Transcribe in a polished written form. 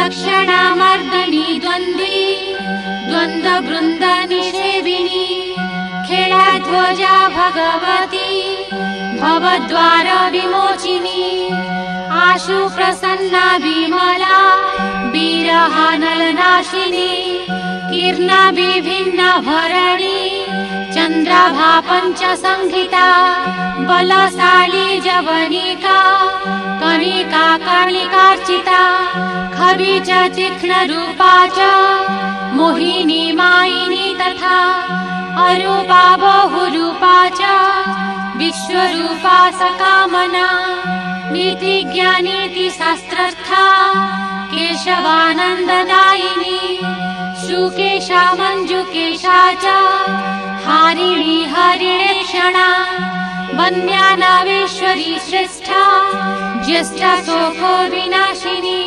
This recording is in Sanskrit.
लक्षणामर्दिनी द्वन्द्वी द्वन्द्ववृन्द निषेविनी खेलाध्वजा भगवती भवद्वार विमोचिनी आशु प्रसन्ना विमला वीरहानलनाशिनी कीर्णा विभिन्न भरणी चन्द्राभा पञ्चसंहिता बलशाली जवनिका कनिका कर्णिकार्चिता खवि च तीक्ष्णरूपा च मोहिनी मायिनी तथा अरूपा बहुरूपा च विश्वरूपा सकामना नीतिज्ञानीति शास्त्रस्था केशवानन्ददायिनी शुकेशा मञ्जुकेशा च हारिणी हरिणेक्षणा वन्द्या नावेश्वरी श्रेष्ठा ज्येष्ठा शोको विनाशिनी